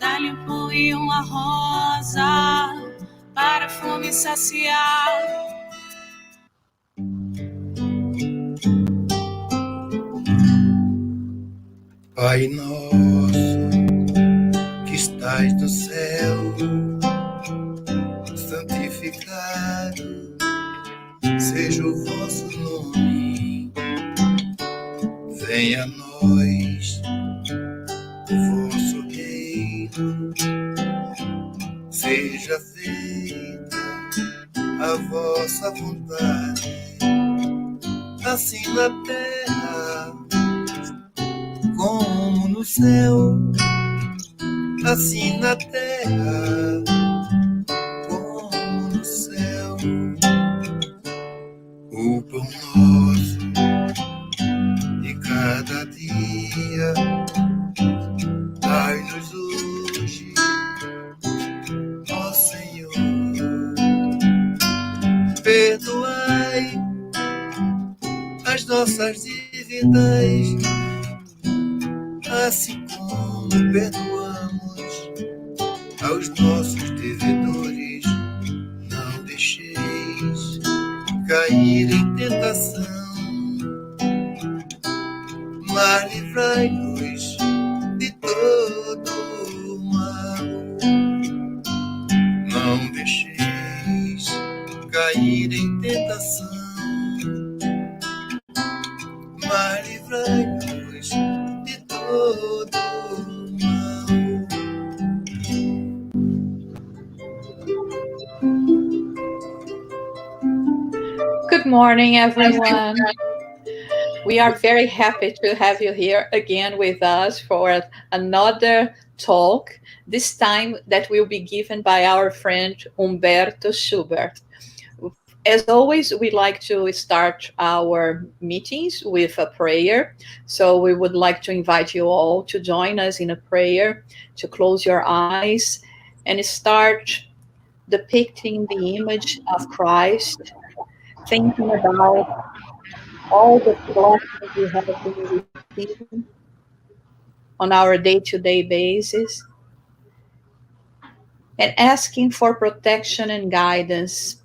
dá-lhe um pão e uma rosa para a fome saciar. Pai nosso, que estais no céu, santificado seja o vosso nome. Venha a nós o vosso reino, seja feita a vossa vontade, assim na terra como no céu, assim na terra como no céu. O pão nosso de cada dia dai-nos hoje, ó Senhor. Perdoai as nossas dívidas, assim como perdoamos aos nossos devedores. Não deixeis cair em tentação, mas livrai-nos de todo o mal. Não deixeis cair em tentação, mas livrai-nos de todo o mal. Good morning, everyone. We are very happy to have you here again with us for another talk, this time that will be given by our friend Humberto Schubert. As always, we like to start our meetings with a prayer. So we would like to invite you all to join us in a prayer, to close your eyes and start depicting the image of Christ, thinking about all the blessings we have been receiving on our day-to-day basis, and asking for protection and guidance,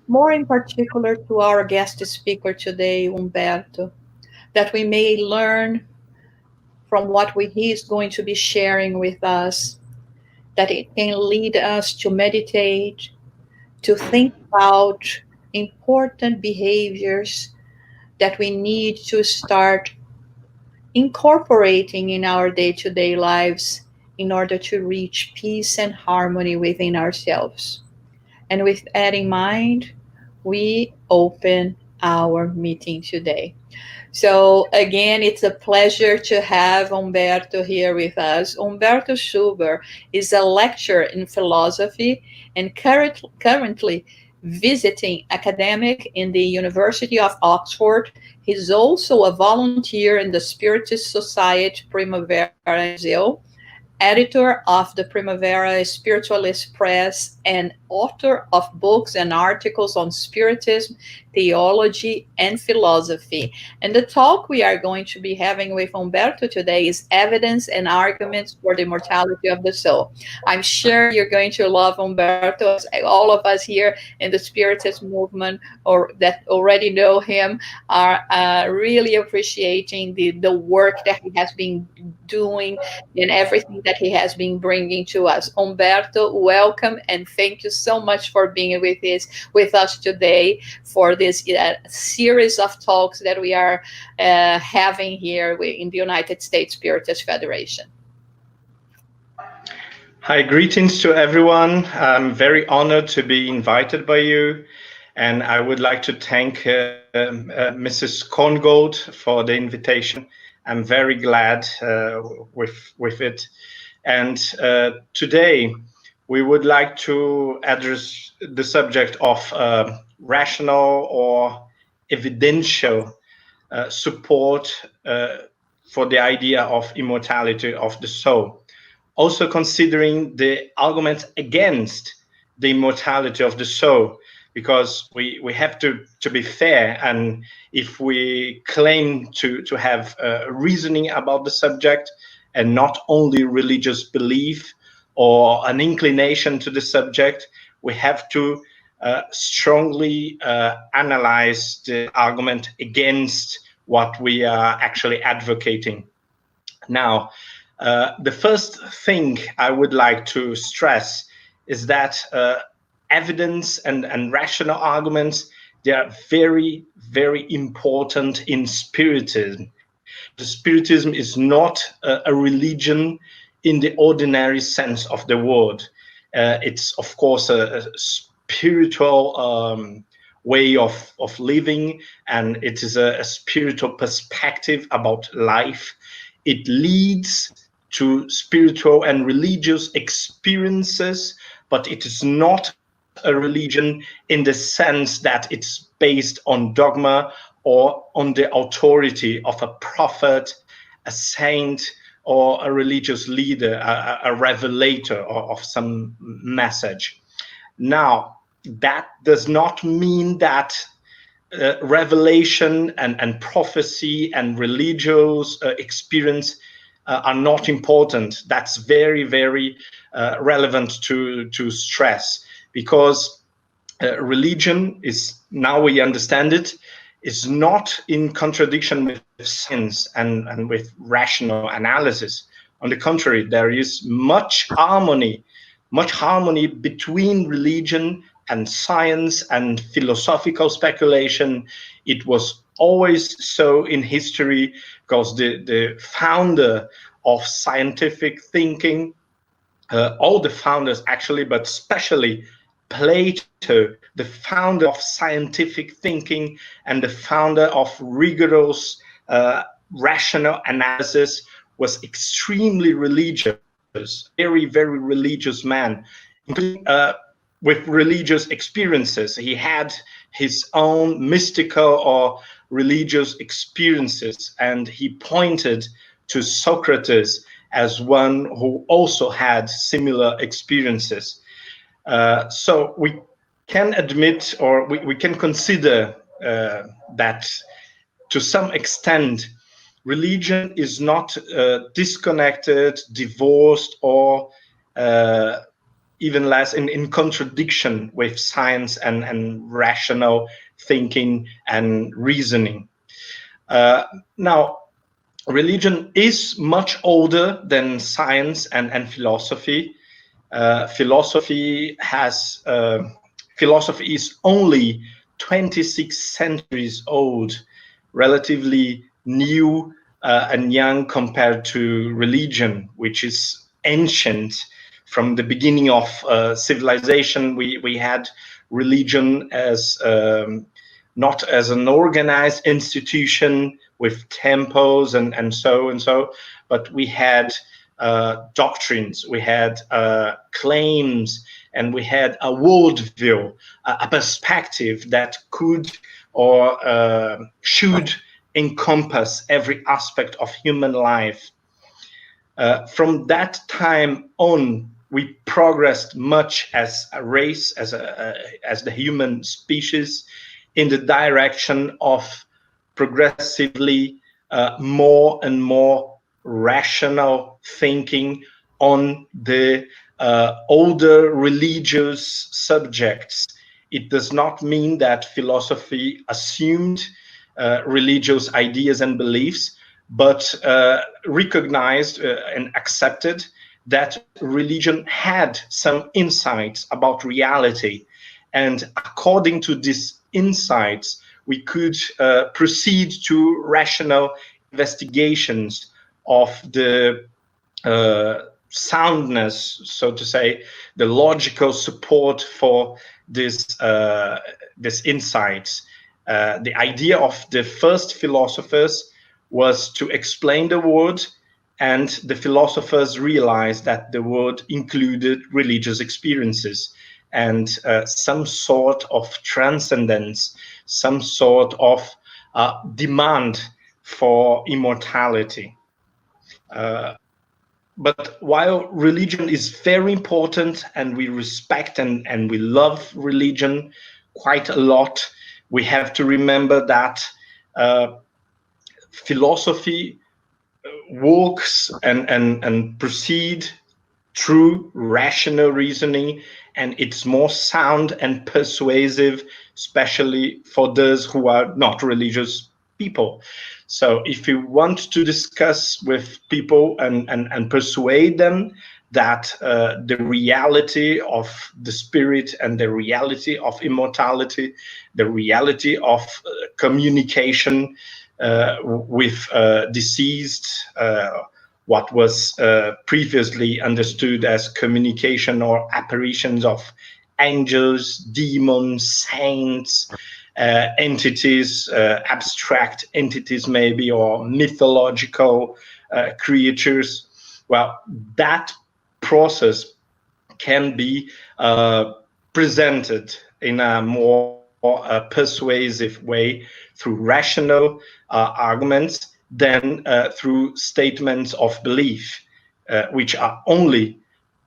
more in particular to our guest speaker today, Humberto, that we may learn from what he is going to be sharing with us, that it can lead us to meditate, to think about important behaviors that we need to start incorporating in our day-to-day lives in order to reach peace and harmony within ourselves. And with that in mind, we open our meeting today. So again, it's a pleasure to have Humberto here with us. Humberto Schubert is a lecturer in philosophy and currently visiting academic in the University of Oxford. He's also a volunteer in the Spiritist Society Primavera Brazil, editor of the Primavera Spiritualist Press, and author of books and articles on Spiritism, theology, and philosophy. And the talk we are going to be having with Humberto today is Evidence and Arguments for the Immortality of the Soul. I'm sure you're going to love Humberto, as all of us here in the Spiritist movement or that already know him are really appreciating the work that he has been doing and everything that he has been bringing to us. Humberto, welcome, and thank you so much for being with us today for this series of talks that we are having here in the United States Spiritist Federation. Hi, greetings to everyone. I'm very honored to be invited by you, and I would like to thank Mrs. Korngold for the invitation. I'm very glad with it. And today we would like to address the subject of rational or evidential support for the idea of immortality of the soul. Also considering the arguments against the immortality of the soul, because we have to be fair, and if we claim to have reasoning about the subject and not only religious belief or an inclination to the subject. We have to strongly analyze the argument against what we are actually advocating. Now, the first thing I would like to stress is that evidence and rational arguments, they are very, very important in Spiritism. The Spiritism is not a religion in the ordinary sense of the word. It's, of course, a spiritual way of living, and it is a spiritual perspective about life. It leads to spiritual and religious experiences, but it is not a religion in the sense that it's based on dogma or on the authority of a prophet, a saint, or a religious leader, a revelator of some message. Now, that does not mean that revelation and prophecy and religious experience are not important. That's very, very relevant to stress, because religion is, now we understand it, is not in contradiction with science and with rational analysis. On the contrary, there is much harmony between religion and science and philosophical speculation. It was always so in history, because the founder of scientific thinking, all the founders actually, but especially Plato, the founder of scientific thinking and the founder of rigorous rational analysis, was extremely religious, very, very religious man, including with religious experiences. He had his own mystical or religious experiences, and he pointed to Socrates as one who also had similar experiences. So we can admit, or we can consider that to some extent religion is not disconnected, divorced, or even less in contradiction with science and rational thinking and reasoning. Now, religion is much older than science and philosophy. Philosophy is only 26 centuries old, relatively new and young compared to religion, which is ancient. From the beginning of civilization, we had religion as not as an organized institution with temples and so, but we had doctrines, we had claims, and we had a worldview, a perspective that could or should encompass every aspect of human life. From that time on, we progressed much as a race, as the human species, in the direction of progressively more and more rational thinking on the older religious subjects. It does not mean that philosophy assumed religious ideas and beliefs, but recognized and accepted that religion had some insights about reality. And according to these insights, we could proceed to rational investigations of the soundness, so to say, the logical support for this insights. The idea of the first philosophers was to explain the world, and the philosophers realized that the world included religious experiences and some sort of transcendence, some sort of demand for immortality. But while religion is very important, and we respect and we love religion quite a lot, we have to remember that philosophy works and proceed through rational reasoning, and it's more sound and persuasive, especially for those who are not religious people. So if you want to discuss with people and persuade them that the reality of the spirit and the reality of immortality, the reality of communication with deceased, what was previously understood as communication or apparitions of angels, demons, saints, entities, abstract entities maybe, or mythological creatures. Well, that process can be presented in a more persuasive way through rational arguments than through statements of belief, which are only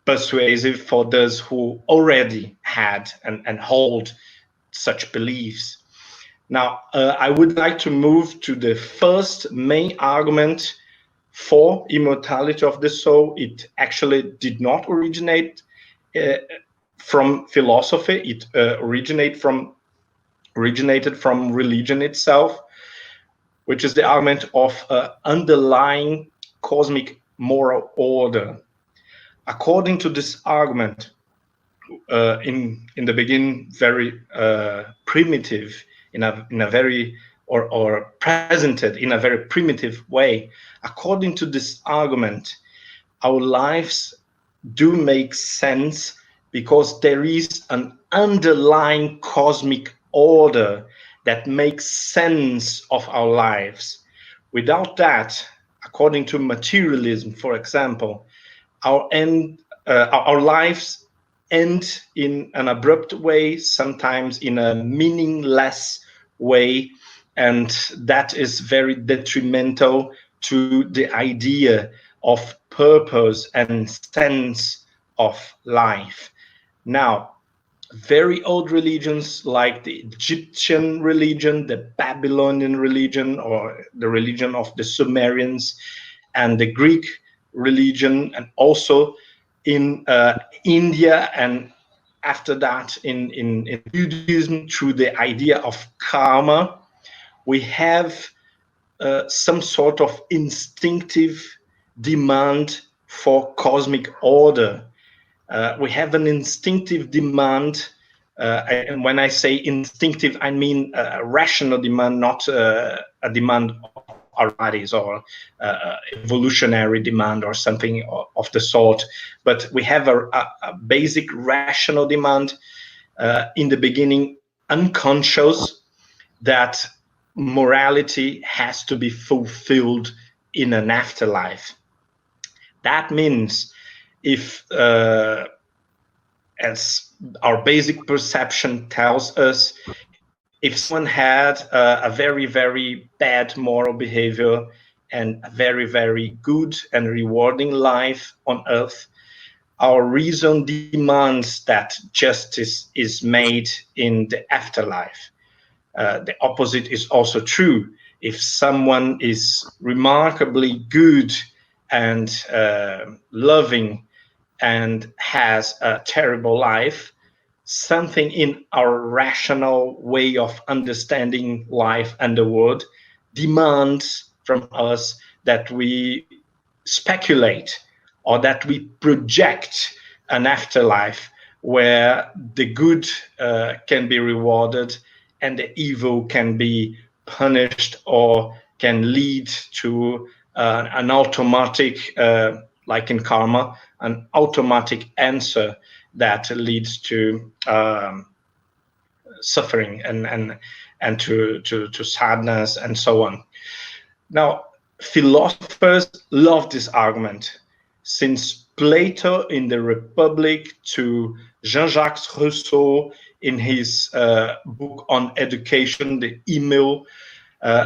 persuasive for those who already had and hold such beliefs. Now, I would like to move to the first main argument for immortality of the soul. It actually did not originate from philosophy. It originated from religion itself, which is the argument of underlying cosmic moral order. According to this argument, in the beginning, very primitive, in a very or presented in a very primitive way. According to this argument, our lives do make sense because there is an underlying cosmic order that makes sense of our lives. Without that, according to materialism, for example, our lives end in an abrupt way, sometimes in a meaningless way, and that is very detrimental to the idea of purpose and sense of life. Now, very old religions like the Egyptian religion, the Babylonian religion, or the religion of the Sumerians, and the Greek religion, and also in India, and after that in Buddhism, through the idea of karma, we have some sort of instinctive demand for cosmic order. We have an instinctive demand, and when I say instinctive, I mean a rational demand, not a demand of our bodies or evolutionary demand or something of the sort, but we have a basic rational demand in the beginning, unconscious, that morality has to be fulfilled in an afterlife. That means if, as our basic perception tells us, if someone had a very, very bad moral behavior and a very, very good and rewarding life on earth, our reason demands that justice is made in the afterlife. The opposite is also true. If someone is remarkably good and loving and has a terrible life, something in our rational way of understanding life and the world demands from us that we speculate or that we project an afterlife where the good can be rewarded and the evil can be punished, or can lead to an automatic, like in karma, an automatic answer that leads to suffering and to sadness and so on. Now, philosophers love this argument. Since Plato in the Republic to Jean-Jacques Rousseau in his book on education, the Email,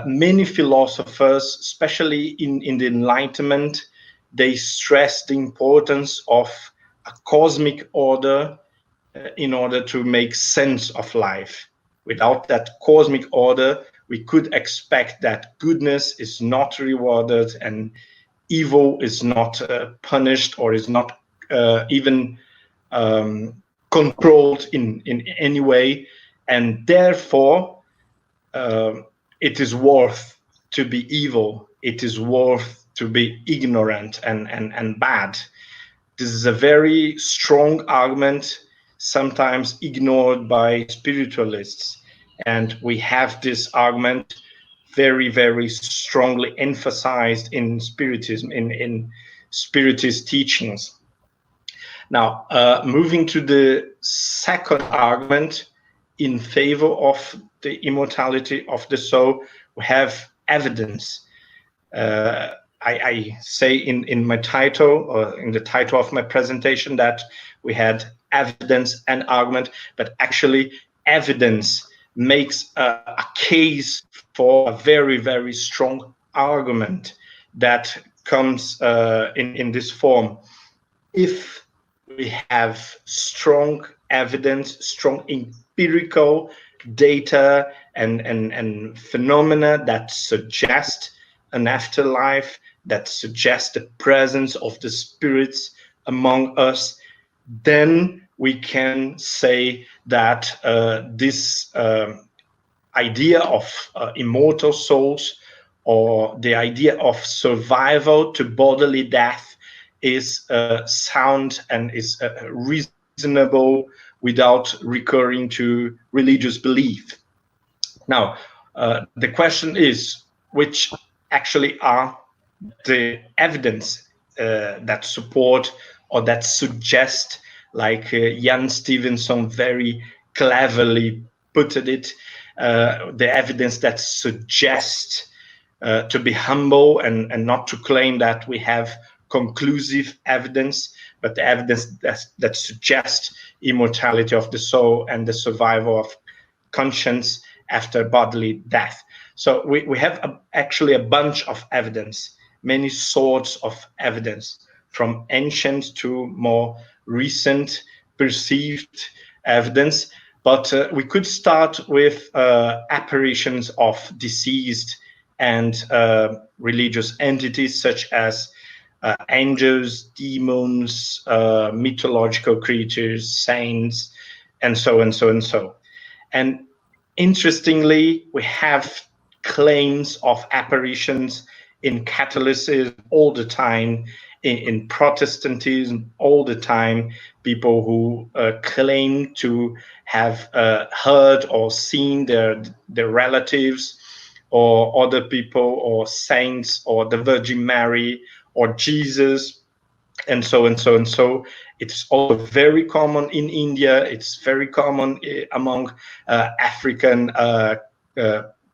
many philosophers, especially in the Enlightenment, they stress the importance of a cosmic order in order to make sense of life. Without that cosmic order, we could expect that goodness is not rewarded and evil is not punished or is not even controlled in any way, and therefore it is worth to be evil. It is worth to be ignorant and bad. This is a very strong argument, sometimes ignored by spiritualists, and we have this argument very, very strongly emphasized in Spiritism, in Spiritist teachings. Now, moving to the second argument in favor of the immortality of the soul, we have evidence. I say in my title, or in the title of my presentation, that we had evidence and argument, but actually evidence makes a case for a very, very strong argument that comes in this form. If we have strong evidence, strong empirical data and phenomena that suggest an afterlife, that suggest the presence of the spirits among us, then we can say that this idea of immortal souls, or the idea of survival to bodily death, is sound and is reasonable without recurring to religious belief. Now, the question is, which actually are the evidence that support or that suggest, like Jan Stevenson very cleverly put it, the evidence that suggests to be humble and not to claim that we have conclusive evidence, but the evidence that suggests immortality of the soul and the survival of conscience after bodily death. So we have actually a bunch of evidence, many sorts of evidence, from ancient to more recent perceived evidence. But we could start with apparitions of deceased and religious entities, such as angels, demons, mythological creatures, saints, and so and so and so. And interestingly, we have claims of apparitions in Catholicism all the time, in Protestantism all the time, people who claim to have heard or seen their relatives or other people or saints or the Virgin Mary or Jesus, and so and so and so. It's also very common in India. It's very common among African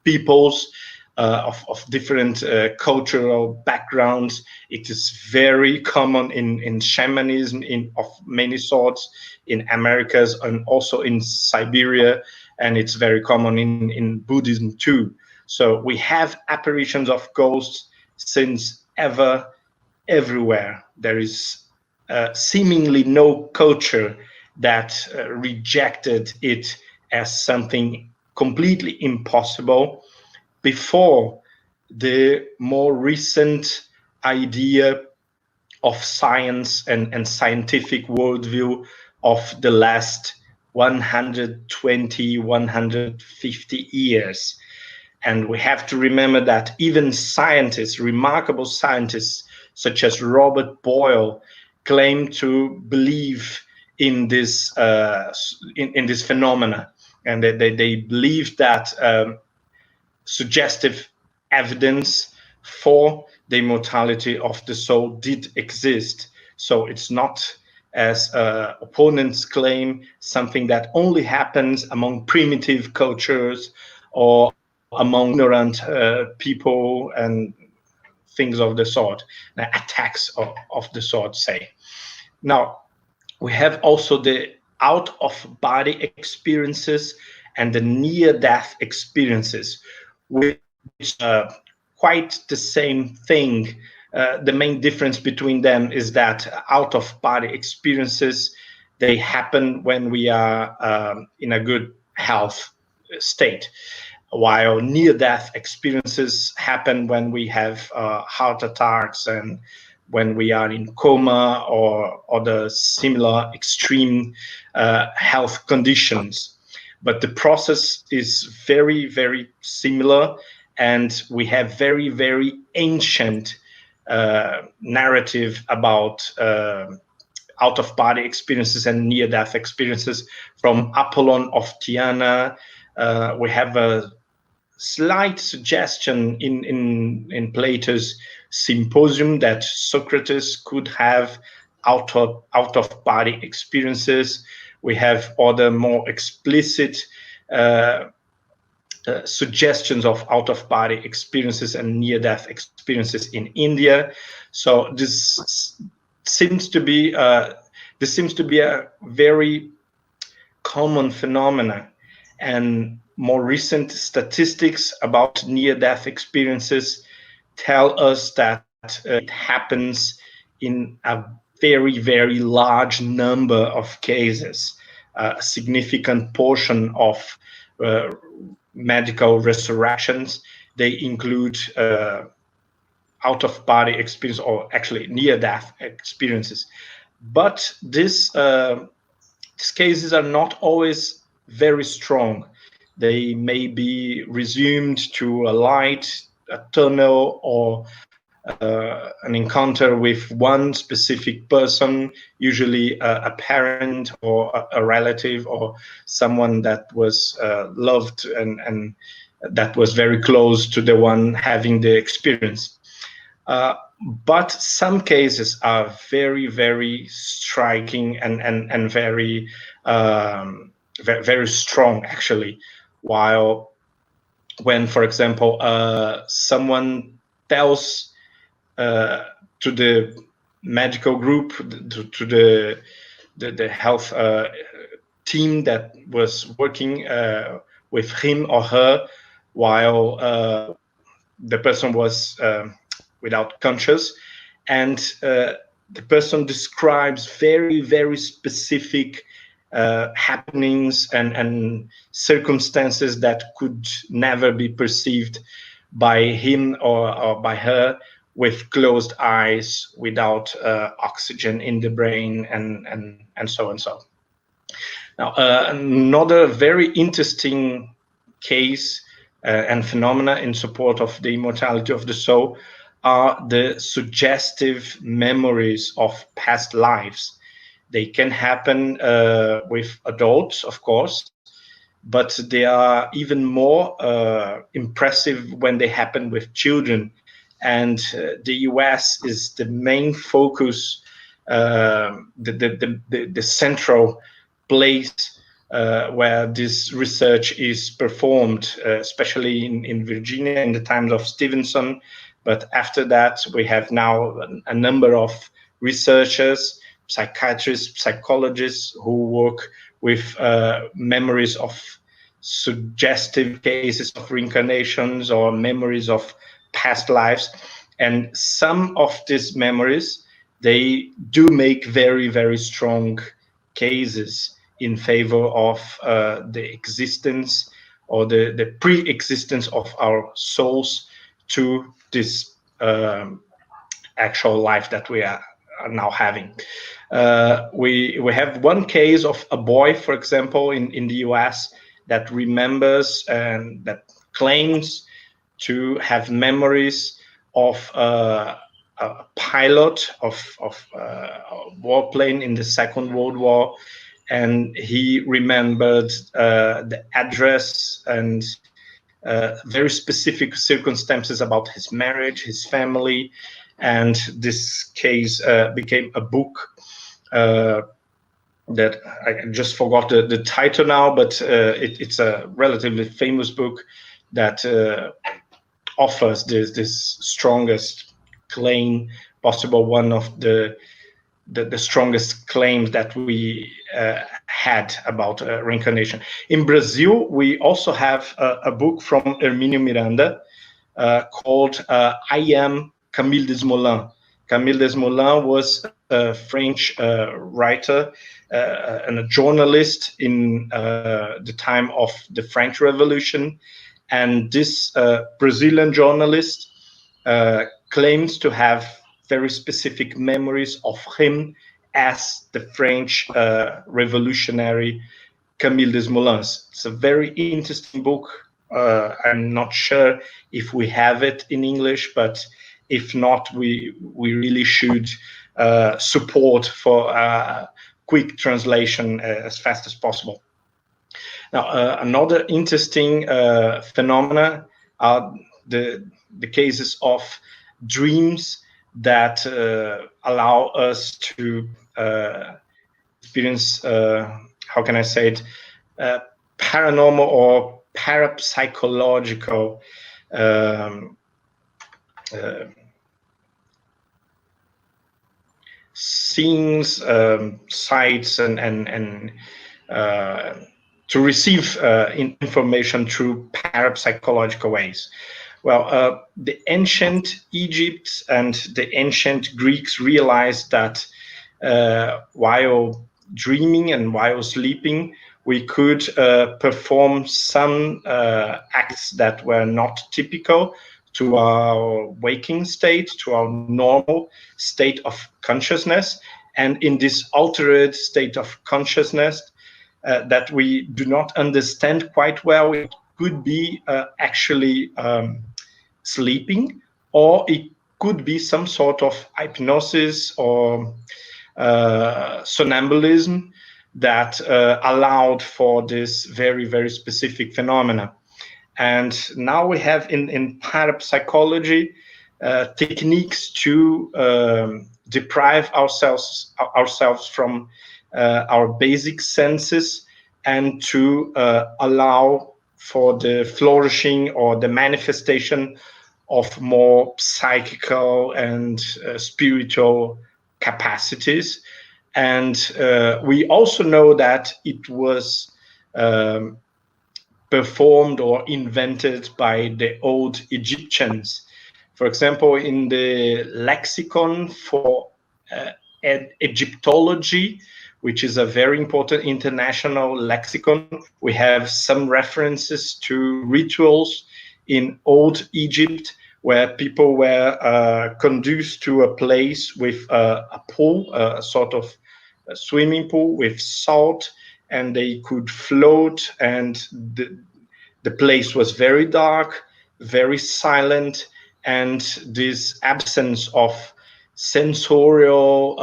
peoples of different cultural backgrounds. It is very common in shamanism of many sorts in Americas and also in Siberia, and it's very common in Buddhism too. So we have apparitions of ghosts since ever, everywhere. There is seemingly no culture that rejected it as something completely impossible before the more recent idea of science and scientific worldview of the last 120, 150 years. And we have to remember that even scientists, remarkable scientists such as Robert Boyle, claim to believe in this in this phenomena, and they believe that suggestive evidence for the immortality of the soul did exist. So it's not, as opponents claim, something that only happens among primitive cultures or among ignorant people and things of the sort, attacks of the sort, say. Now, we have also the out-of-body experiences and the near-death experiences, which quite the same thing. The main difference between them is that out-of-body experiences, they happen when we are in a good health state. while near-death experiences happen when we have heart attacks and when we are in coma or other similar extreme health conditions. But the process is very, very similar, and we have very, very ancient narrative about out-of-body experiences and near-death experiences from Apollon of Tyana. We have a slight suggestion in Plato's Symposium that Socrates could have out-of-body experiences. We have other more explicit suggestions of out-of-body experiences and near-death experiences in India. So this seems to be a very common phenomena, and more recent statistics about near-death experiences tell us that it happens in a very, very large number of cases. A significant portion of medical resurrections, they include out-of-body experience, or actually near-death experiences. But these cases are not always very strong. They may be resumed to a light, a tunnel, or an encounter with one specific person, usually a parent or a relative or someone that was loved and that was very close to the one having the experience. But some cases are very, very striking and very, very strong, actually. While when, for example, someone tells to the medical group, to the health team that was working with him or her while the person was without conscious, and the person describes very, very specific happenings and circumstances that could never be perceived by him or by her with closed eyes, without oxygen in the brain, and so and so. Now, another very interesting case and phenomena in support of the immortality of the soul are the suggestive memories of past lives. They can happen with adults, of course, but they are even more impressive when they happen with children. And the US is the main focus, the central place where this research is performed, especially in Virginia in the times of Stevenson. But after that, we have now a number of researchers, psychiatrists, psychologists who work with memories of suggestive cases of reincarnations or memories of past lives. And some of these memories, they do make very, very strong cases in favor of the existence or the pre-existence of our souls to this actual life that we are now having. We have one case of a boy, for example, in the US that remembers and that claims to have memories of a pilot of a warplane in the Second World War, and he remembered the address and very specific circumstances about his marriage, his family, and this case became a book that I just forgot the title now, but it's a relatively famous book that offers this strongest claim possible, one of the strongest claims that we had about reincarnation. In Brazil, we also have a book from Hermínio Miranda called I Am Camille Desmoulins. Camille Desmoulins was a French writer and a journalist in the time of the French Revolution. And this Brazilian journalist claims to have very specific memories of him as the French revolutionary Camille Desmoulins. It's a very interesting book. I'm not sure if we have it in English, but if not, we really should support for quick translation as fast as possible. Now, another interesting phenomena are the cases of dreams that allow us to experience, how can I say it, paranormal or parapsychological scenes, sights, and to receive information through parapsychological ways. Well, the ancient Egypt and the ancient Greeks realized that while dreaming and while sleeping, we could perform some acts that were not typical to our waking state, to our normal state of consciousness. And in this altered state of consciousness that we do not understand quite well, it could be actually sleeping, or it could be some sort of hypnosis or sonambulism that allowed for this very, very specific phenomena. And now we have in parapsychology techniques to deprive ourselves from our basic senses and to allow for the flourishing or the manifestation of more psychical and spiritual capacities. And we also know that it was performed or invented by the old Egyptians. For example, in the lexicon for Egyptology, which is a very important international lexicon, we have some references to rituals in old Egypt where people were conducted to a place with a pool, a sort of a swimming pool with salt, and they could float, and the place was very dark, very silent, and this absence of sensorial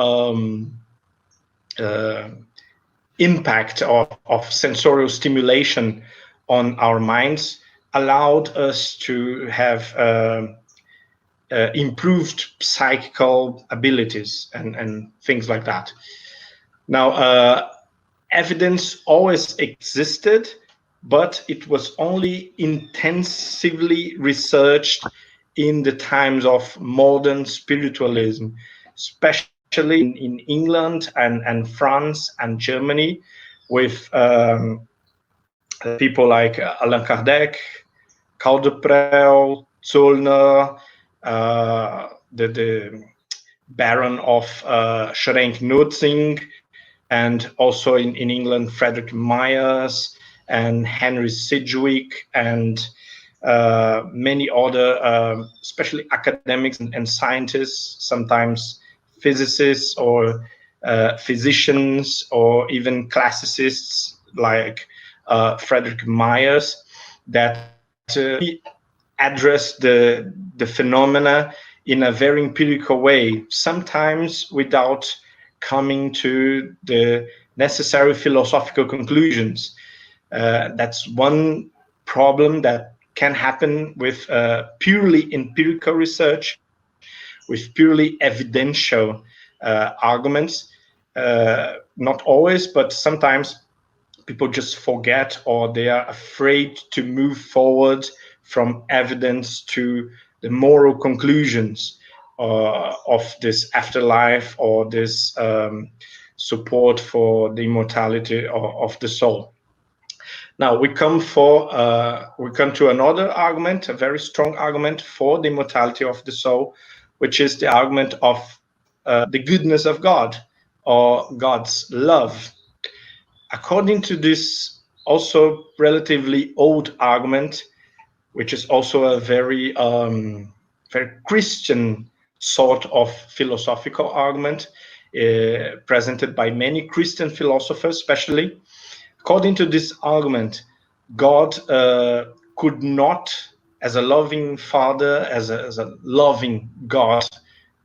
impact of sensorial stimulation on our minds allowed us to have improved psychical abilities and things like that. Now, evidence always existed, but it was only intensively researched in the times of modern spiritualism, especially in England and France and Germany, with people like Allan Kardec, Caldeprel, Zollner, the Baron of Schrenck-Notzing, and also in England, Frederick Myers and Henry Sidgwick, and many other, especially academics and scientists, sometimes physicists or physicians, or even classicists like Frederick Myers, that address the phenomena in a very empirical way, sometimes without coming to the necessary philosophical conclusions. That's one problem that can happen with purely empirical research, with purely evidential arguments. Not always, but sometimes people just forget, or they are afraid to move forward from evidence to the moral conclusions of this afterlife, or this support for the immortality of the soul. Now we come to another argument, a very strong argument for the immortality of the soul, which is the argument of the goodness of God, or God's love. According to this also relatively old argument, which is also a very very Christian sort of philosophical argument presented by many Christian philosophers, especially. According to this argument, God could not, as a loving Father, as a loving God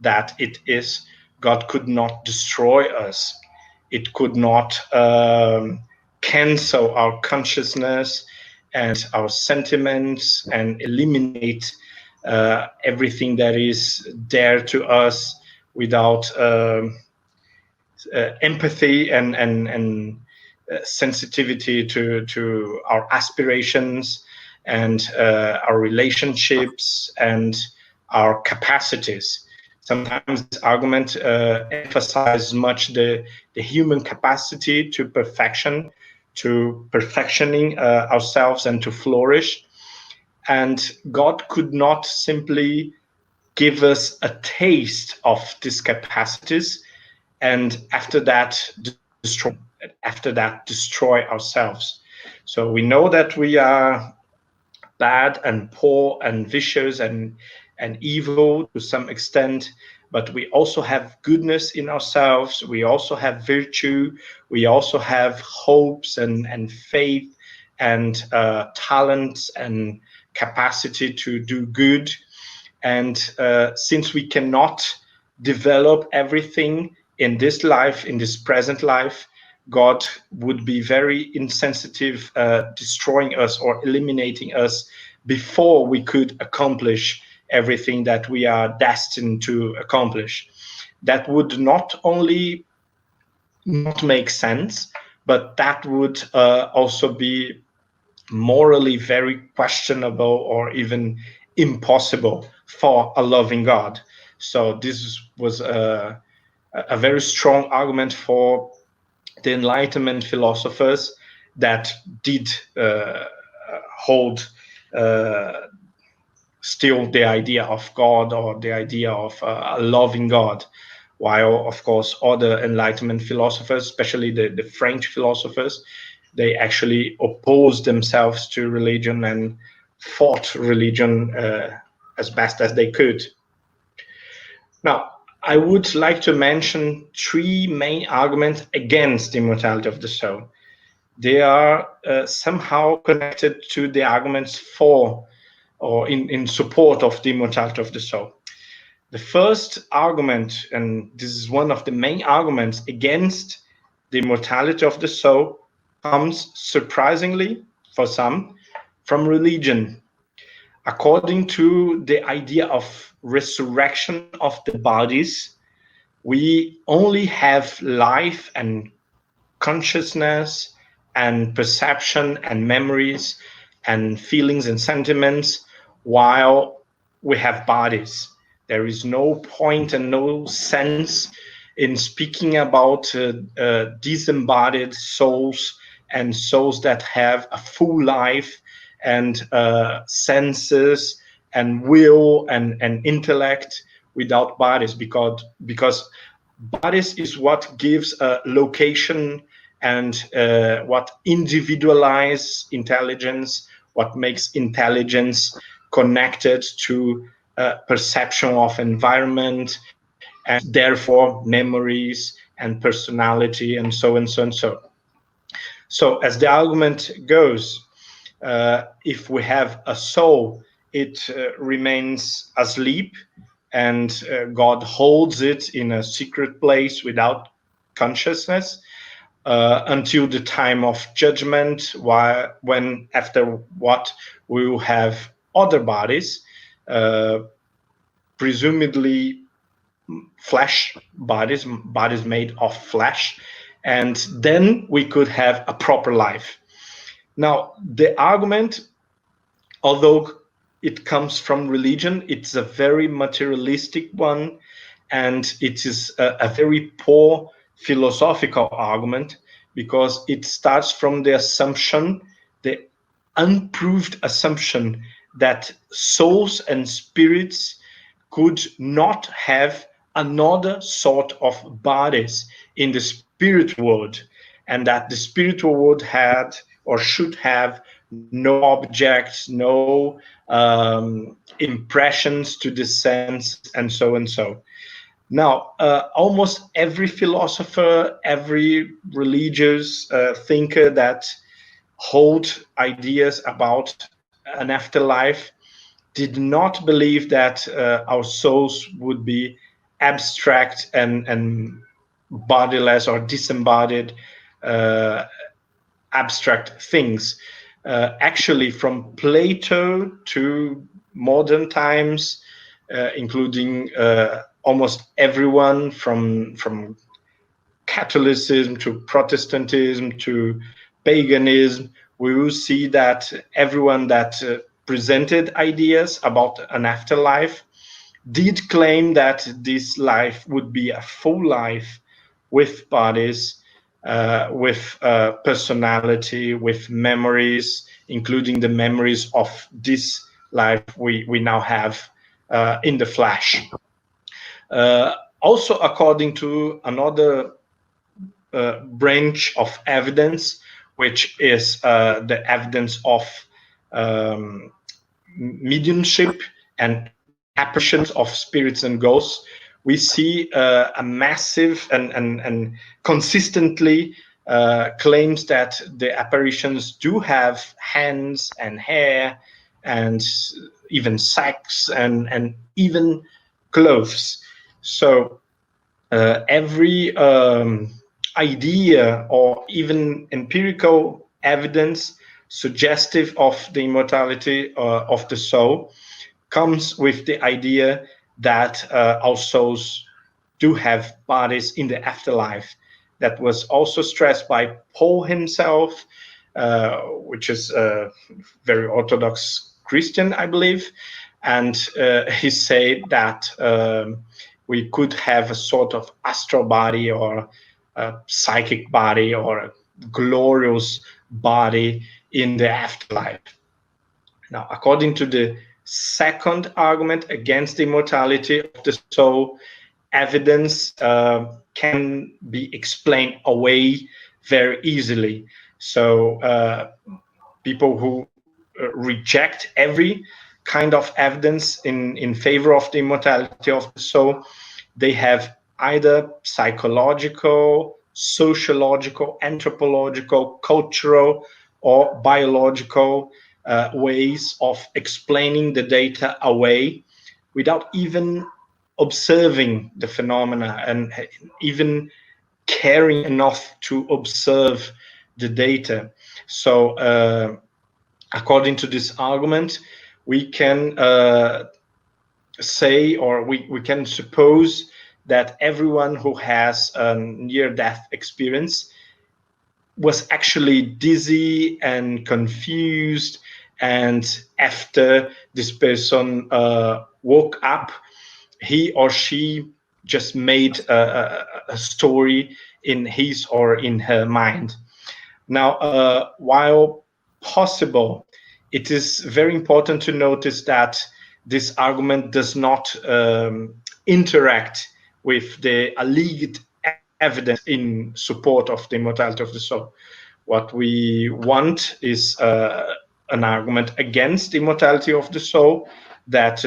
that it is, God could not destroy us. It could not cancel our consciousness and our sentiments and eliminate everything that is there to us without empathy and sensitivity to our aspirations and our relationships and our capacities. Sometimes this argument emphasizes much the human capacity to perfection, to perfectioning ourselves and to flourish. And God could not simply give us a taste of these capacities and after that destroy ourselves. So we know that we are bad and poor and vicious and evil to some extent, but we also have goodness in ourselves. We also have virtue. We also have hopes and faith and talents and capacity to do good. And since we cannot develop everything in this life, in this present life, God would be very insensitive, destroying us or eliminating us before we could accomplish everything that we are destined to accomplish. That would not only not make sense, but that would also be morally very questionable or even impossible for a loving God. So this was a very strong argument for the Enlightenment philosophers that did hold still the idea of God or the idea of a loving God, while of course other Enlightenment philosophers, especially the French philosophers, they actually opposed themselves to religion and fought religion as best as they could. Now, I would like to mention three main arguments against the immortality of the soul. They are somehow connected to the arguments for or in support of the immortality of the soul. The first argument, and this is one of the main arguments against the immortality of the soul, comes surprisingly for some from religion. According to the idea of resurrection of the bodies, we only have life and consciousness and perception and memories and feelings and sentiments while we have bodies. There is no point and no sense in speaking about disembodied souls and souls that have a full life and senses and will and intellect without bodies, because bodies is what gives a location and what individualize intelligence, what makes intelligence connected to perception of environment and therefore memories and personality and so and so and so. So as the argument goes, if we have a soul, it remains asleep and God holds it in a secret place without consciousness until the time of judgment, when after what we will have other bodies, presumably flesh bodies made of flesh, and then we could have a proper life. Now, the argument, although it comes from religion, it's a very materialistic one, and it is a very poor philosophical argument, because it starts from the assumption, the unproved assumption, that souls and spirits could not have another sort of bodies in the spirit world, and that the spiritual world had or should have no objects, no impressions to the sense, and so and so. Now, almost every philosopher, every religious thinker that hold ideas about an afterlife did not believe that our souls would be abstract and bodiless or disembodied abstract things. Actually, from Plato to modern times, including almost everyone from Catholicism to Protestantism to paganism, we will see that everyone that presented ideas about an afterlife did claim that this life would be a full life with bodies, with personality, with memories, including the memories of this life we now have in the flesh. Also, according to another branch of evidence, which is the evidence of mediumship and apparitions of spirits and ghosts, we see a massive and consistently claims that the apparitions do have hands and hair and even sex and even clothes. So every idea or even empirical evidence suggestive of the immortality of the soul comes with the idea that our souls do have bodies in the afterlife. That was also stressed by Paul himself, which is a very Orthodox Christian, I believe. And he said that we could have a sort of astral body or a psychic body or a glorious body in the afterlife. Now, according to the second argument against the immortality of the soul, evidence can be explained away very easily. So people who reject every kind of evidence in favor of the immortality of the soul, they have either psychological, sociological, anthropological, cultural, or biological ways of explaining the data away without even observing the phenomena and even caring enough to observe the data. So according to this argument, we can say, or we can suppose that everyone who has a near-death experience was actually dizzy and confused, and after this person woke up, he or she just made a story in his or in her mind. Now, while possible, it is very important to notice that this argument does not interact with the alleged evidence in support of the immortality of the soul. What we want is an argument against the immortality of the soul that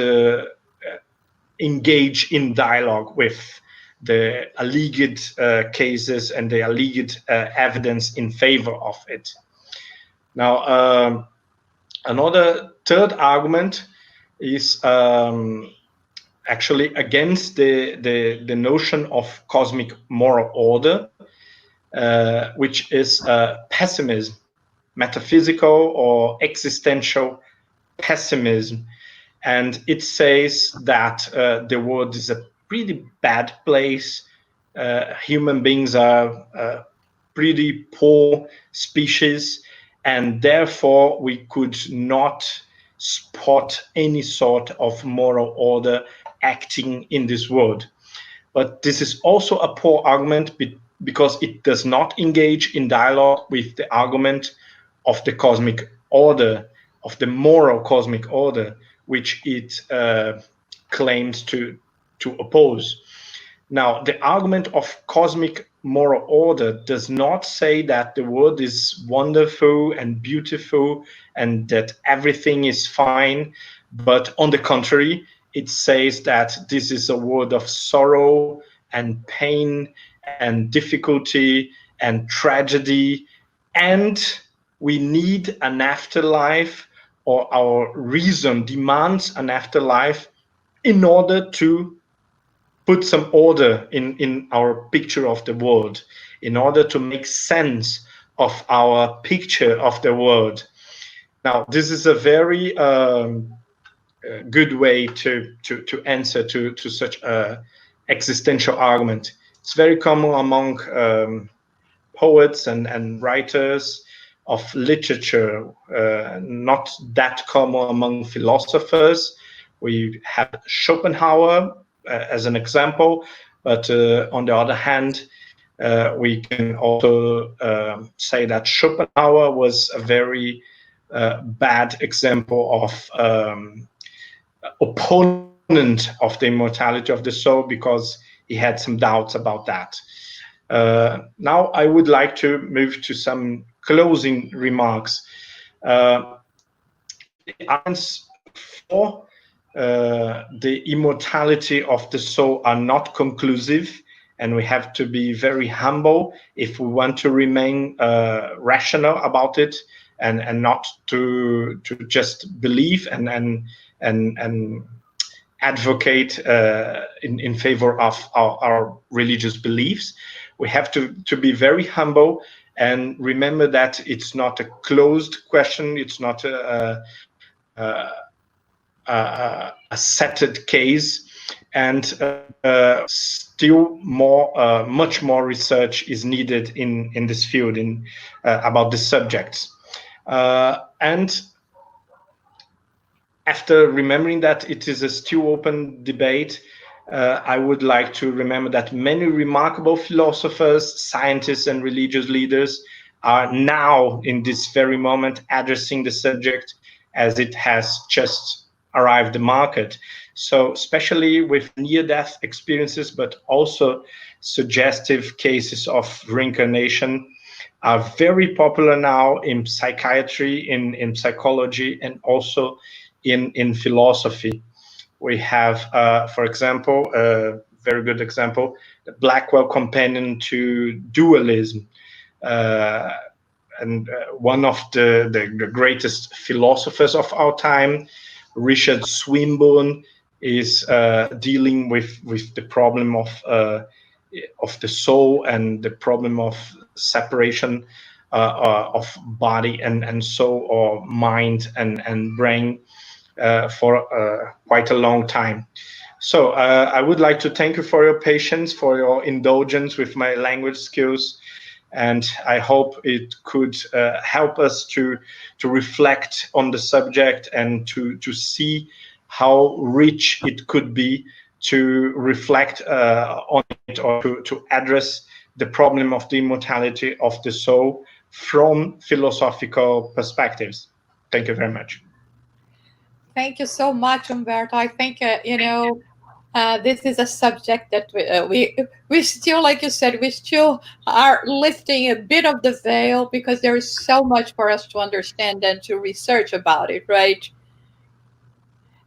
engage in dialogue with the alleged cases and the alleged evidence in favor of it. Now, another third argument is actually against the notion of cosmic moral order, which is pessimism, metaphysical or existential pessimism. And it says that the world is a pretty bad place. Human beings are a pretty poor species, and therefore we could not spot any sort of moral order acting in this world. But this is also a poor argument because it does not engage in dialogue with the argument of the cosmic order, of the moral cosmic order, which it claims to oppose. Now, the argument of cosmic moral order does not say that the world is wonderful and beautiful and that everything is fine, but on the contrary, it says that this is a world of sorrow and pain and difficulty and tragedy, and we need an afterlife, or our reason demands an afterlife in order to put some order in our picture of the world, in order to make sense of our picture of the world. Now, this is a very good way to answer to such a existential argument. It's very common among poets and writers of literature, not that common among philosophers. We have Schopenhauer as an example, but on the other hand, we can also say that Schopenhauer was a very bad example of opponent of the immortality of the soul, because he had some doubts about that. Now I would like to move to some closing remarks. The arguments for the immortality of the soul are not conclusive, and we have to be very humble if we want to remain rational about it, and not to just believe and advocate in favor of our religious beliefs. We have to be very humble and remember that it's not a closed question. It's not a settled case, and still more, much more research is needed in this field about the subjects. And after remembering that it is a still open debate, I would like to remember that many remarkable philosophers, scientists, and religious leaders are now, in this very moment, addressing the subject as it has just arrived the market. So especially with near-death experiences, but also suggestive cases of reincarnation are very popular now in psychiatry, in psychology, and also in philosophy. We have, for example, a very good example, the Blackwell Companion to Dualism. And one of the greatest philosophers of our time, Richard Swinburne, is dealing with the problem of the soul and the problem of separation of body and soul, or mind and brain, for quite a long time. So I would like to thank you for your patience, for your indulgence with my language skills, and I hope it could help us to reflect on the subject and to see how rich it could be to reflect on it, or to address the problem of the immortality of the soul from philosophical perspectives. Thank you very much. Thank you so much, Humberto. I think, this is a subject that we still, like you said, we still are lifting a bit of the veil, because there is so much for us to understand and to research about it, right?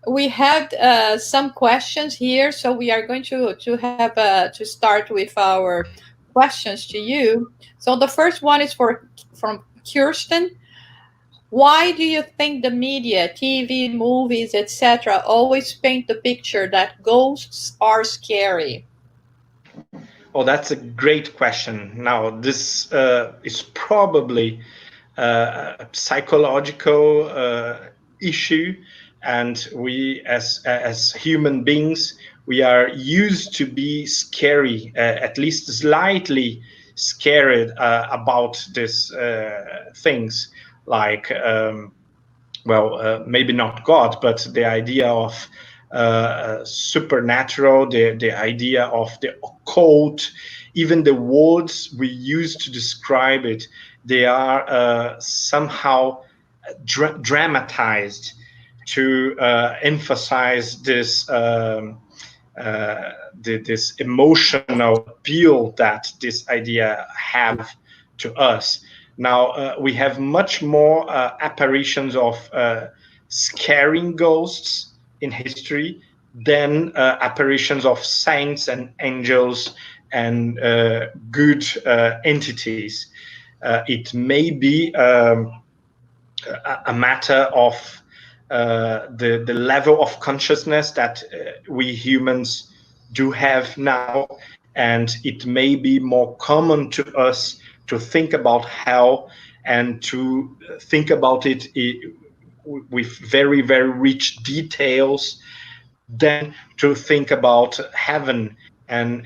We had some questions here, so we are going to have to start with our questions to you. So the first one is from Kirsten. Why do you think the media, TV, movies, etc., always paint the picture that ghosts are scary? Oh, that's a great question. Now, this is probably a psychological issue, and we, as human beings, we are used to be scary, at least slightly scared about these things, like maybe not God, but the idea of supernatural, the idea of the occult, even the words we use to describe it, they are somehow dramatized to emphasize this this emotional appeal that this idea have to us. Now we have much more apparitions of scaring ghosts in history than apparitions of saints and angels and good entities. It may be a matter of the level of consciousness that we humans do have now, and it may be more common to us to think about hell and to think about it with very, very rich details than to think about heaven. And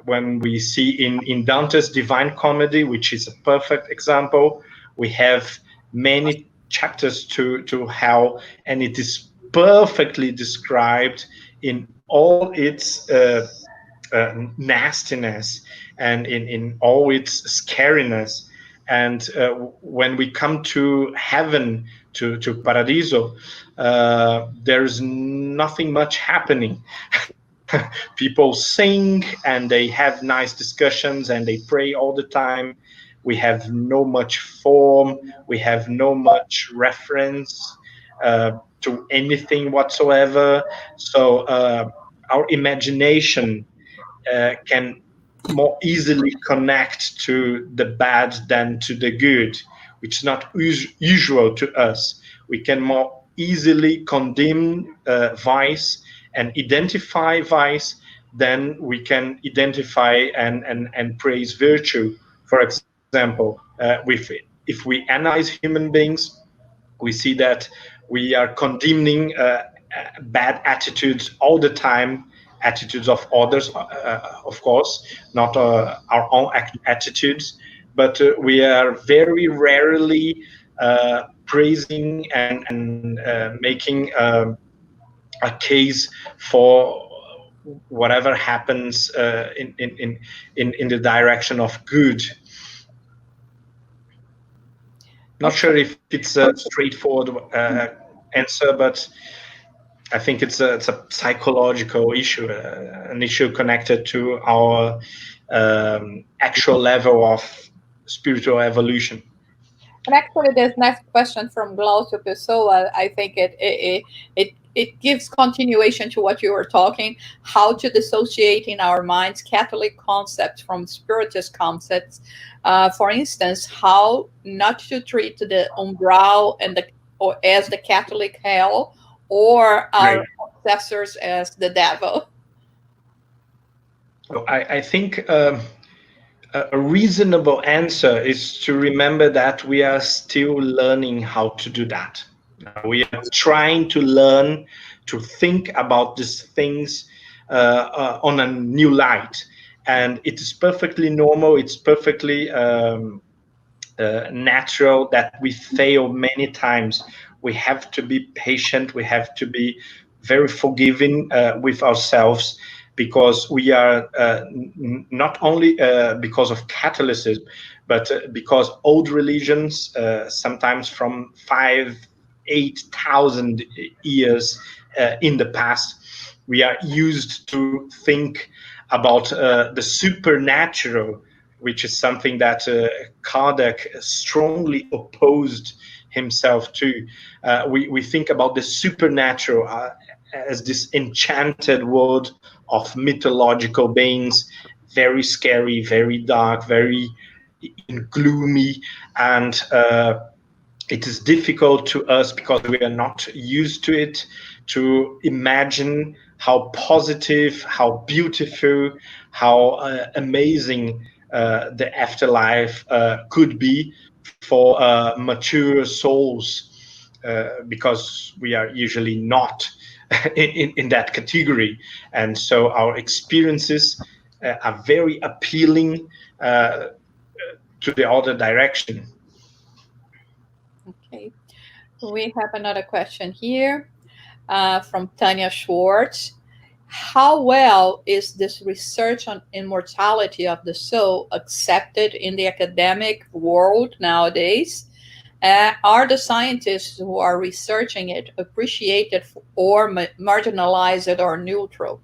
when we see in Dante's Divine Comedy, which is a perfect example, we have many chapters to hell, and it is perfectly described in all its nastiness and in all its scariness. And when we come to heaven, to Paradiso, there's nothing much happening. People sing and they have nice discussions and they pray all the time. We have no much form. We have no much reference to anything whatsoever. So our imagination can more easily connect to the bad than to the good, which is not usual to us. We can more easily condemn vice and identify vice than we can identify and praise virtue. For example, if we analyze human beings, we see that we are condemning bad attitudes all the time, attitudes of others, of course, not our own attitudes, but we are very rarely praising and making a case for whatever happens in the direction of good. Not sure if it's a straightforward answer, but I think it's a psychological issue, an issue connected to our actual level of spiritual evolution. And actually, this next question from Glaucio Pessoa, I think it gives continuation to what you were talking, how to dissociate in our minds Catholic concepts from Spiritist concepts. For instance, how not to treat the umbral or as the Catholic hell, or our obsessors as the devil. I think a reasonable answer is to remember that we are still learning how to do that. We are trying to learn to think about these things on a new light, and it is perfectly normal. It's perfectly natural that we fail many times. We have to be patient. We have to be very forgiving with ourselves, because we are not only because of Catholicism, but because old religions, sometimes from 5,000-8,000 years in the past, we are used to think about the supernatural, which is something that Kardec strongly opposed himself to. We think about the supernatural as this enchanted world of mythological beings, very scary, very dark, very gloomy, and it is difficult to us, because we are not used to it, to imagine how positive, how beautiful, how amazing the afterlife could be for mature souls, because we are usually not in that category. And so our experiences are very appealing to the other direction. Okay, we have another question here from Tanya Schwartz. How well is this research on immortality of the soul accepted in the academic world nowadays? Are the scientists who are researching it appreciated or marginalized or neutral?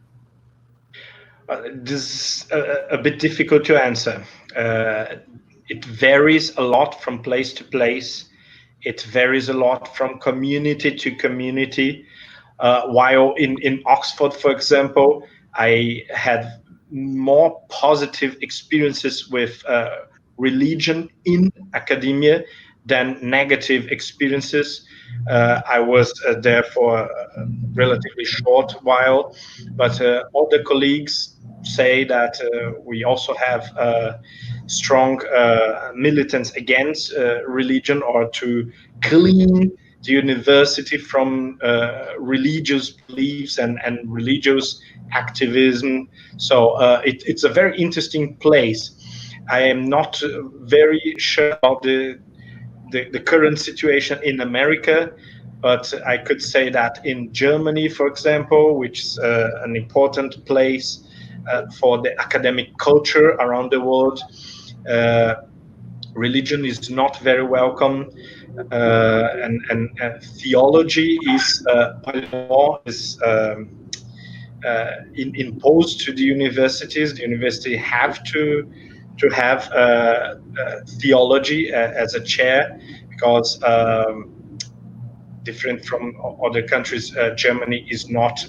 This is a bit difficult to answer. It varies a lot from place to place. It varies a lot from community to community. While in Oxford, for example, I had more positive experiences with religion in academia than negative experiences. I was there for a relatively short while, but all the colleagues say that we also have strong militants against religion, or to clean the university from religious beliefs and religious activism. So it's a very interesting place. I am not very sure about the current situation in America, but I could say that in Germany, for example, which is an important place for the academic culture around the world, religion is not very welcome, and theology is by law is imposed to the universities. The university have to have theology as a chair, because different from other countries, Germany is not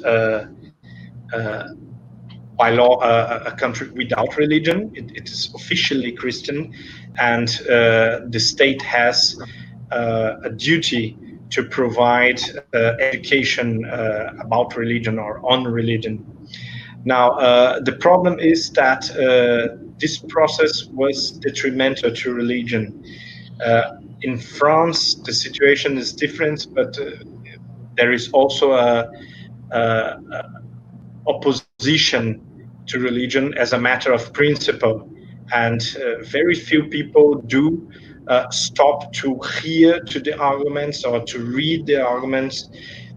by law a country without religion. It is officially Christian, and the state has a duty to provide education about religion or on religion. Now, the problem is that this process was detrimental to religion. In France, the situation is different, but there is also a opposition to religion as a matter of principle, and very few people do stop to hear to the arguments or to read the arguments.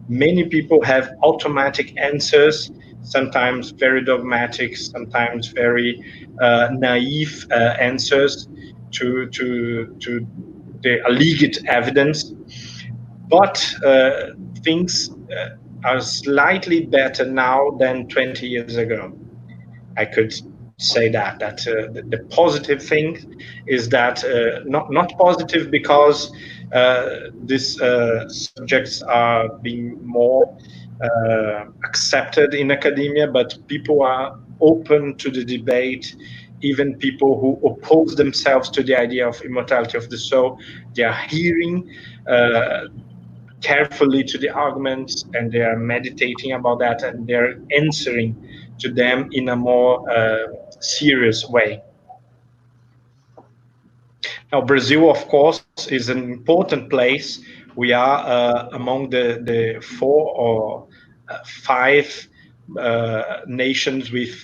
Many people have automatic answers, sometimes very dogmatic, sometimes very naive answers to the alleged evidence. But things are slightly better now than 20 years ago. I could say that the positive thing is that not positive because these subjects are being more accepted in academia, but people are open to the debate. Even people who oppose themselves to the idea of immortality of the soul, they are hearing carefully to the arguments, and they are meditating about that, and they're answering to them in a more serious way. Now, Brazil, of course, is an important place. We are among the 4 or 5 nations with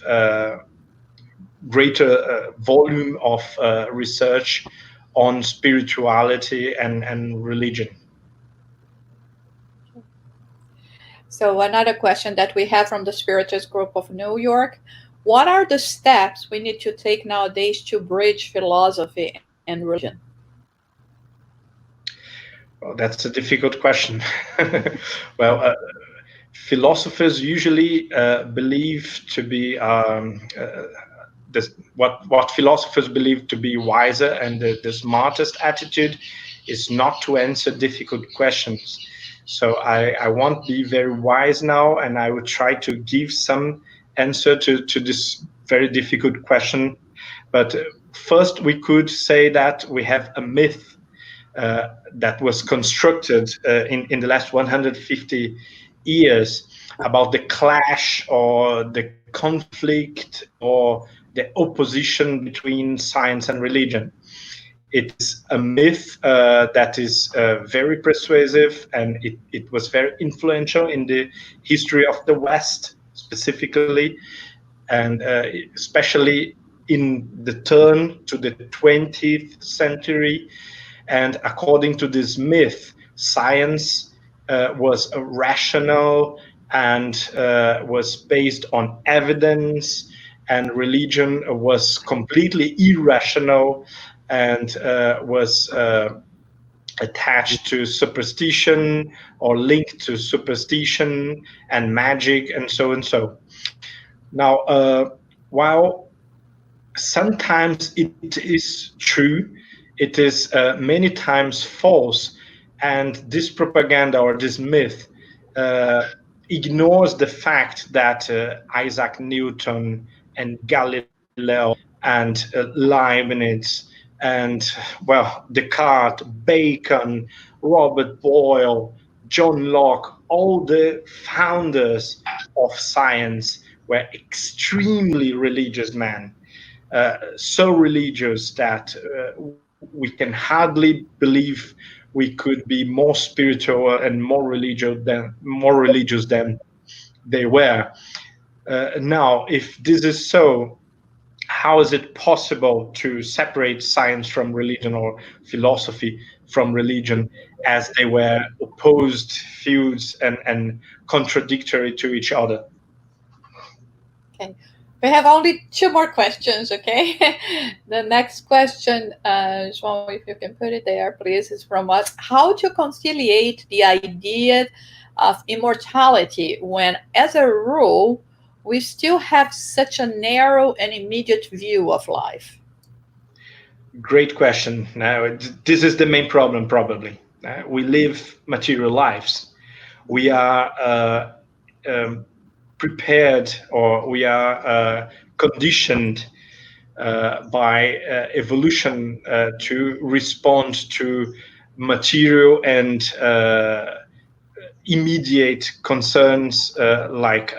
greater volume of research on spirituality and religion. So another question that we have from the Spiritist group of New York: what are the steps we need to take nowadays to bridge philosophy and religion? Well, that's a difficult question. Well, philosophers usually believe to be what philosophers believe to be wiser and the smartest attitude is not to answer difficult questions. So I won't be very wise now, and I would try to give some answer to this very difficult question. But first, we could say that we have a myth that was constructed in the last 150 years about the clash or the conflict or the opposition between science and religion. It's a myth that is very persuasive, and it was very influential in the history of the West specifically, and especially in the turn to the 20th century. And according to this myth, science was rational and was based on evidence, and religion was completely irrational and was attached to superstition or linked to superstition and magic and so and so. Now, while sometimes it is true, it is many times false, and this propaganda or this myth ignores the fact that Isaac Newton and Galileo and Leibniz and, well, Descartes, Bacon, Robert Boyle, John Locke, all the founders of science were extremely religious men, so religious that we can hardly believe we could be more spiritual and more religious than they were. Now, if this is so, how is it possible to separate science from religion or philosophy from religion, as they were opposed feuds and contradictory to each other? Okay. We have only 2 more questions, okay? The next question, João, if you can put it there, please, is from us. How to conciliate the idea of immortality when, as a rule, we still have such a narrow and immediate view of life? Great question. Now, this is the main problem, probably. We live material lives. We are prepared, or we are conditioned by evolution to respond to material and immediate concerns like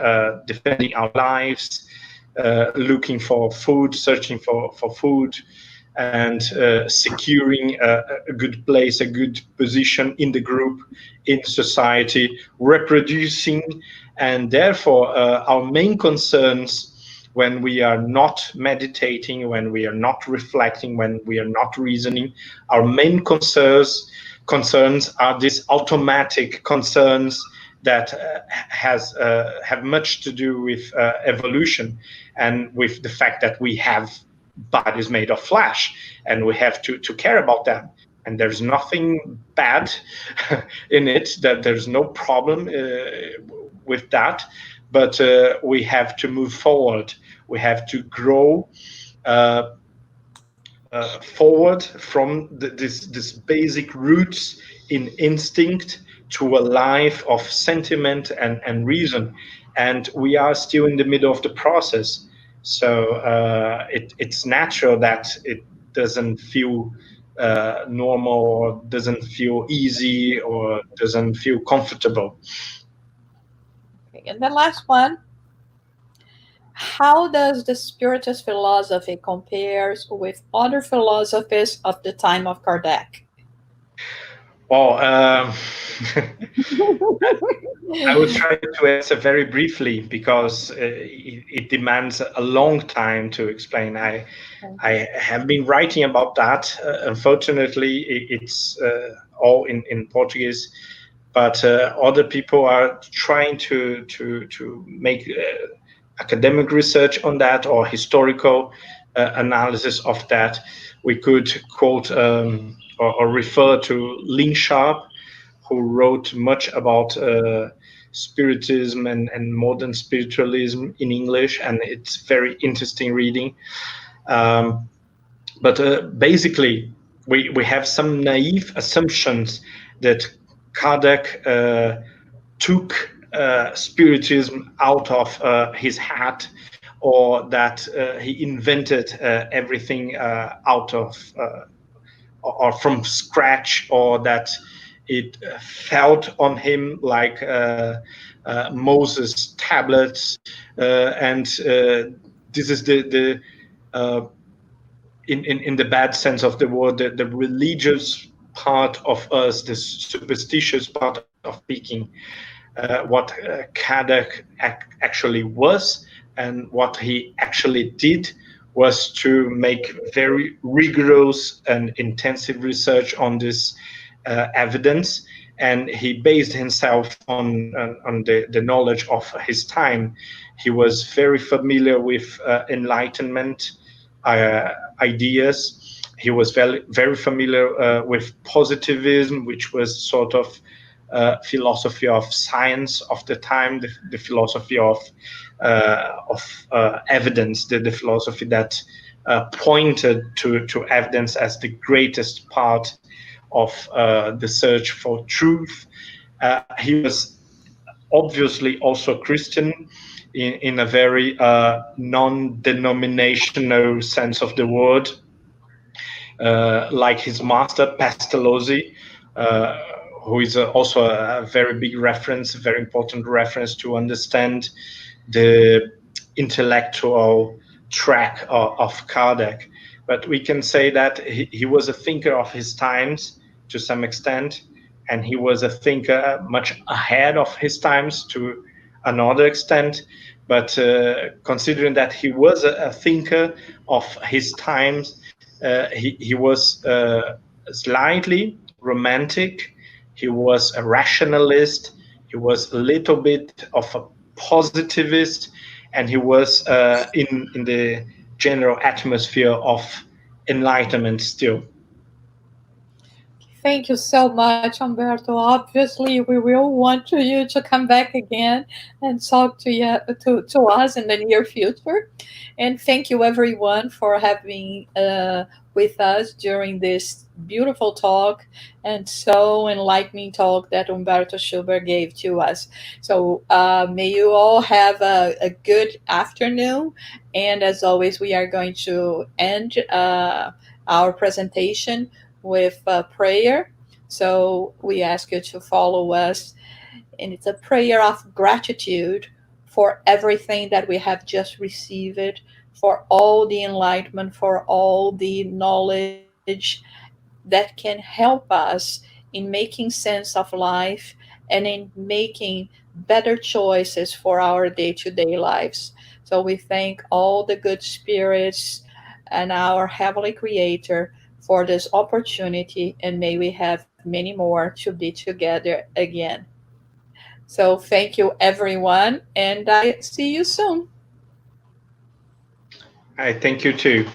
defending our lives, looking for food, searching for food, and securing a good place, a good position in the group, in society, reproducing. And therefore, our main concerns when we are not meditating, when we are not reflecting, when we are not reasoning, our main concerns are these automatic concerns that have much to do with evolution and with the fact that we have bodies made of flesh and we have to care about them. And there's nothing bad in it, that there's no problem with that, but we have to move forward. We have to grow forward from this basic roots in instinct to a life of sentiment and reason. And we are still in the middle of the process. So it's natural that it doesn't feel normal, or doesn't feel easy, or doesn't feel comfortable. Okay, and the last one. How does the Spiritist philosophy compares with other philosophies of the time of Kardec? Well, I will try to answer very briefly, because it demands a long time to explain. I have been writing about that. Unfortunately, it's all in Portuguese, but other people are trying to make academic research on that, or historical analysis of that. We could quote or refer to Lin Sharp, who wrote much about Spiritism and modern spiritualism in English, and it's very interesting reading. But basically, we have some naive assumptions that Kardec took Spiritism out of his hat, or that he invented everything out of or from scratch, or that it felt on him like Moses' tablets, and this is the in the bad sense of the word, the religious part of us, the superstitious part of speaking. What Kardec actually was, and what he actually did, was to make very rigorous and intensive research on this evidence, and he based himself on the knowledge of his time. He was very familiar with Enlightenment ideas. He was very familiar with positivism, which was sort of philosophy of science of the time, the philosophy of evidence, the philosophy that pointed to evidence as the greatest part of the search for truth. He was obviously also Christian in a very non-denominational sense of the word, like his master Pestalozzi, uh, who is also a very big reference, a very important reference to understand the intellectual track of Kardec. But we can say that he was a thinker of his times to some extent, and he was a thinker much ahead of his times to another extent. But considering that he was a thinker of his times, he was slightly romantic. He was a rationalist. He was a little bit of a positivist, and he was in the general atmosphere of enlightenment still. Thank you so much, Humberto. Obviously, we will want you to come back again and talk to us in the near future. And thank you, everyone, for having with us during this beautiful talk and so enlightening talk that Humberto Schubert gave to us. So, may you all have a good afternoon. And as always, we are going to end our presentation with prayer. So we ask you to follow us. And it's a prayer of gratitude for everything that we have just received, for all the enlightenment, for all the knowledge that can help us in making sense of life and in making better choices for our day to day lives. So we thank all the good spirits and our Heavenly Creator for this opportunity, and may we have many more to be together again. So thank you, everyone, and I see you soon. I thank you too.